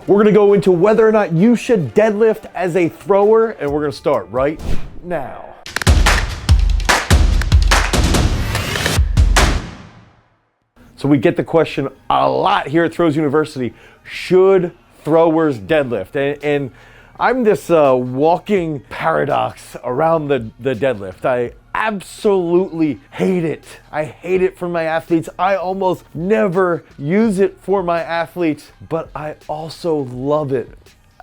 We're gonna go into whether or not you should deadlift as a thrower, and we're gonna start right now. So we get the question a lot here at Throws University, should throwers deadlift? And I'm this walking paradox around the deadlift. I absolutely hate it. I hate it for my athletes. I almost never use it for my athletes, but I also love it.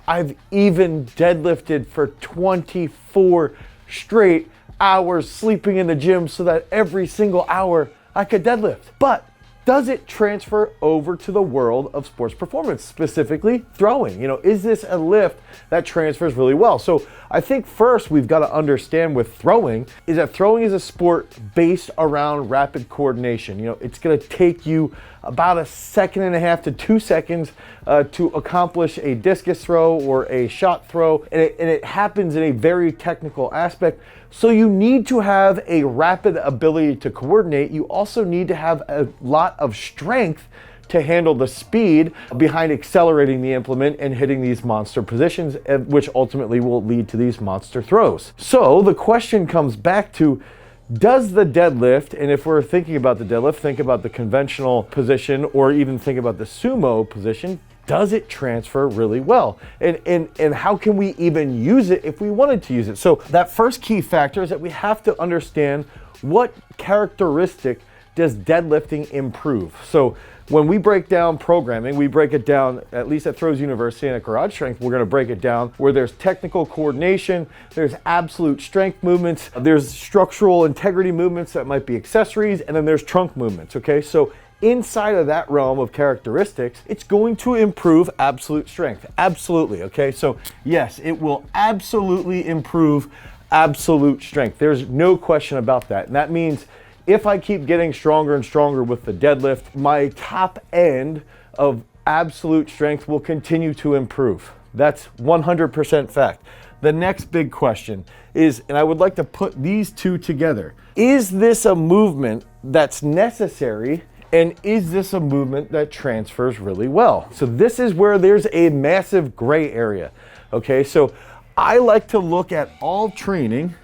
I've even deadlifted for 24 straight hours, sleeping in the gym so that every single hour I could deadlift. But does it transfer over to the world of sports performance, specifically throwing? You know, is this a lift that transfers really well? So I think first we've got to understand with throwing is that throwing is a sport based around rapid coordination. You know, it's going to take you about 1.5 seconds to 2 seconds to accomplish a discus throw or a shot throw, and it happens in a very technical aspect. So you need to have a rapid ability to coordinate. You also need to have a lot of strength to handle the speed behind accelerating the implement and hitting these monster positions, which ultimately will lead to these monster throws. So the question comes back to, does the deadlift, and if we're thinking about the deadlift, think about the conventional position or even think about the sumo position, does it transfer really well? And how can we even use it if we wanted to use it? So that first key factor is that we have to understand what characteristic does deadlifting improve. So when we break down programming, we break it down, at least at Throws University and at Garage Strength, we're gonna break it down where there's technical coordination, there's absolute strength movements, there's structural integrity movements that might be accessories, and then there's trunk movements, okay? So inside of that realm of characteristics, it's going to improve absolute strength. Absolutely, okay? So yes, it will absolutely improve absolute strength. There's no question about that. And that means if I keep getting stronger and stronger with the deadlift, my top end of absolute strength will continue to improve. That's 100% fact. The next big question is, and I would like to put these two together, is this a movement that's necessary? And is this a movement that transfers really well? So this is where there's a massive gray area. Okay, so I like to look at all training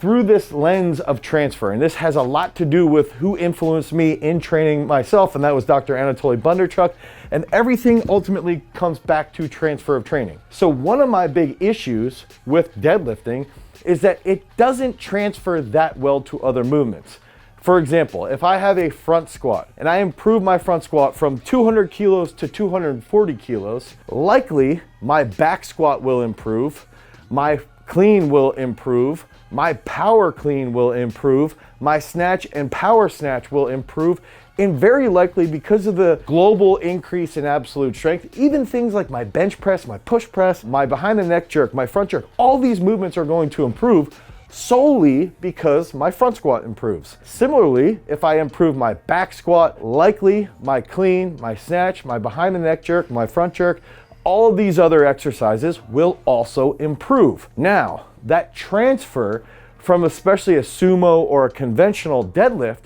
through this lens of transfer. And this has a lot to do with who influenced me in training myself, and that was Dr. Anatoly Bondarchuk. And everything ultimately comes back to transfer of training. So one of my big issues with deadlifting is that it doesn't transfer that well to other movements. For example, if I have a front squat and I improve my front squat from 200 kilos to 240 kilos, likely my back squat will improve, my clean will improve, my power clean will improve, my snatch and power snatch will improve, and very likely because of the global increase in absolute strength, even things like my bench press, my push press, my behind the neck jerk, my front jerk, all these movements are going to improve solely because my front squat improves. Similarly, if I improve my back squat, likely my clean, my snatch, my behind the neck jerk, my front jerk, all of these other exercises will also improve. Now, that transfer from especially a sumo or a conventional deadlift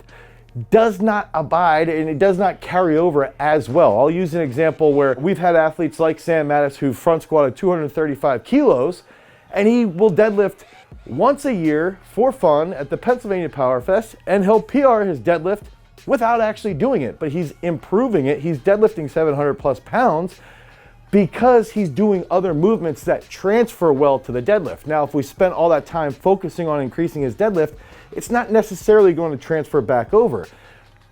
does not abide and it does not carry over as well. I'll use an example where we've had athletes like Sam Mattis who front squatted 235 kilos and he will deadlift once a year for fun at the Pennsylvania Power Fest, and he'll PR his deadlift without actually doing it, but he's improving it. He's deadlifting 700 plus pounds because he's doing other movements that transfer well to the deadlift. Now, if we spent all that time focusing on increasing his deadlift, it's not necessarily going to transfer back over.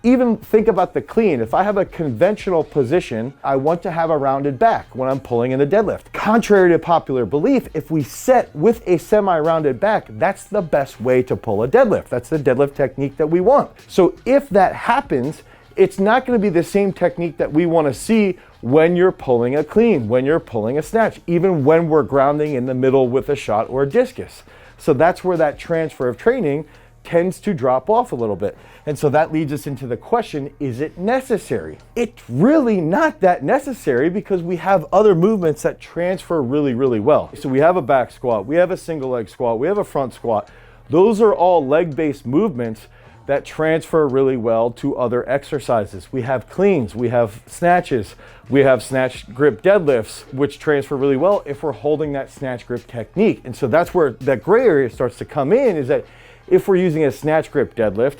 Even think about the clean. If I have a conventional position, I want to have a rounded back when I'm pulling in the deadlift. Contrary to popular belief, if we set with a semi-rounded back, that's the best way to pull a deadlift. That's the deadlift technique that we want. So if that happens, it's not going to be the same technique that we want to see when you're pulling a clean, when you're pulling a snatch, even when we're grounding in the middle with a shot or a discus. So that's where that transfer of training tends to drop off a little bit. And so that leads us into the question, is it necessary? It's really not that necessary because we have other movements that transfer really, really well. So we have a back squat, we have a single leg squat, we have a front squat. Those are all leg-based movements that transfer really well to other exercises. We have cleans, we have snatches, we have snatch grip deadlifts, which transfer really well if we're holding that snatch grip technique. And so that's where that gray area starts to come in, is that if we're using a snatch grip deadlift,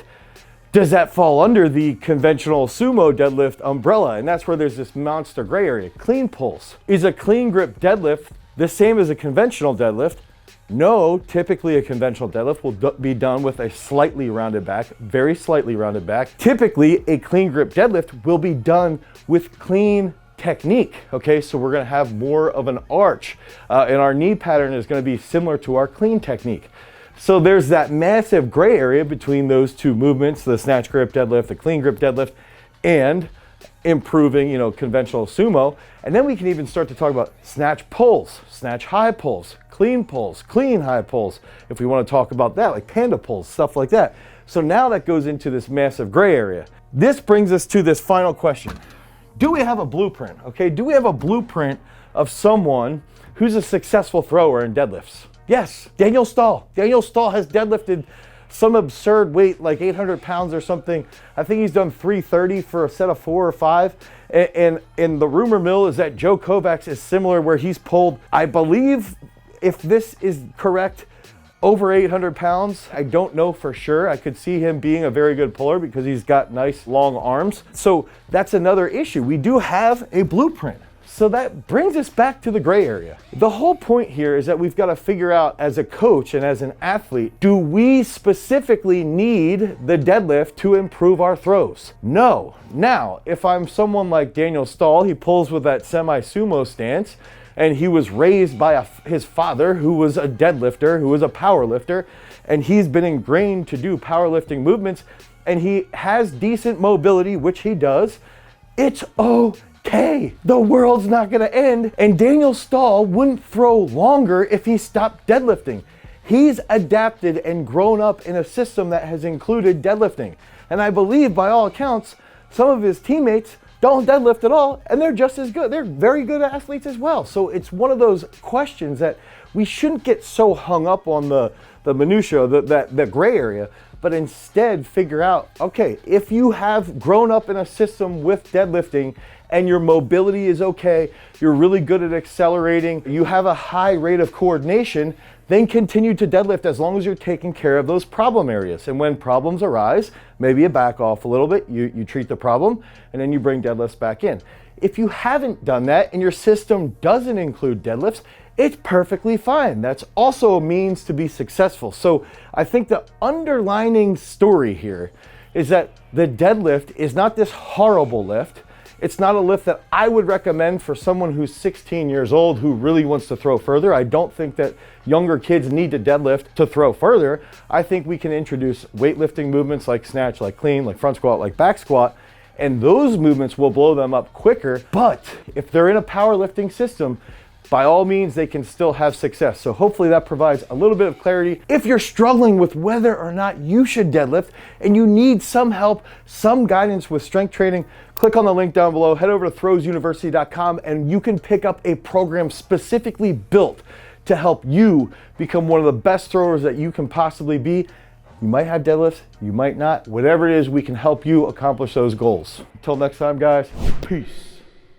does that fall under the conventional sumo deadlift umbrella? And that's where there's this monster gray area. Clean pulls. Is a clean grip deadlift the same as a conventional deadlift? No, typically a conventional deadlift will be done with a slightly rounded back, very slightly rounded back. Typically, a clean grip deadlift will be done with clean technique, okay? So we're gonna have more of an arch, and our knee pattern is gonna be similar to our clean technique. So there's that massive gray area between those two movements, the snatch grip deadlift, the clean grip deadlift, and improving, conventional sumo. And then we can even start to talk about snatch pulls, snatch high pulls, clean high pulls, if we want to talk about that, like panda pulls, stuff like that. So now that goes into this massive gray area. This brings us to this final question. Do we have a blueprint? Okay, do we have a blueprint of someone who's a successful thrower in deadlifts? Yes, Daniel Stahl. Daniel Stahl has deadlifted some absurd weight, like 800 pounds or something. I think he's done 330 for a set of 4 or 5. And the rumor mill is that Joe Kovacs is similar, where he's pulled, I believe, if this is correct, over 800 pounds. I don't know for sure. I could see him being a very good puller because he's got nice long arms. So that's another issue. We do have a blueprint. So that brings us back to the gray area. The whole point here is that we've got to figure out, as a coach and as an athlete, do we specifically need the deadlift to improve our throws? No. Now, if I'm someone like Daniel Stahl, he pulls with that semi-sumo stance, and he was raised by his father, who was a deadlifter, who was a power lifter, and he's been ingrained to do powerlifting movements, and he has decent mobility, which he does. It's okay. The world's not gonna end, and Daniel Stahl wouldn't throw longer if he stopped deadlifting. He's adapted and grown up in a system that has included deadlifting. And I believe, by all accounts, some of his teammates don't deadlift at all, and they're just as good. They're very good athletes as well. So it's one of those questions that we shouldn't get so hung up on the minutia, the gray area, but instead figure out, okay, if you have grown up in a system with deadlifting and your mobility is okay, you're really good at accelerating, you have a high rate of coordination, then continue to deadlift as long as you're taking care of those problem areas. And when problems arise, maybe you back off a little bit, you treat the problem, and then you bring deadlifts back in. If you haven't done that and your system doesn't include deadlifts, it's perfectly fine. That's also a means to be successful. So I think the underlining story here is that the deadlift is not this horrible lift. It's not a lift that I would recommend for someone who's 16 years old who really wants to throw further. I don't think that younger kids need to deadlift to throw further. I think we can introduce weightlifting movements like snatch, like clean, like front squat, like back squat, and those movements will blow them up quicker. But if they're in a powerlifting system, by all means, they can still have success. So hopefully that provides a little bit of clarity. If you're struggling with whether or not you should deadlift and you need some help, some guidance with strength training, click on the link down below, head over to throwsuniversity.com, and you can pick up a program specifically built to help you become one of the best throwers that you can possibly be. You might have deadlifts, you might not. Whatever it is, we can help you accomplish those goals. Until next time, guys, peace.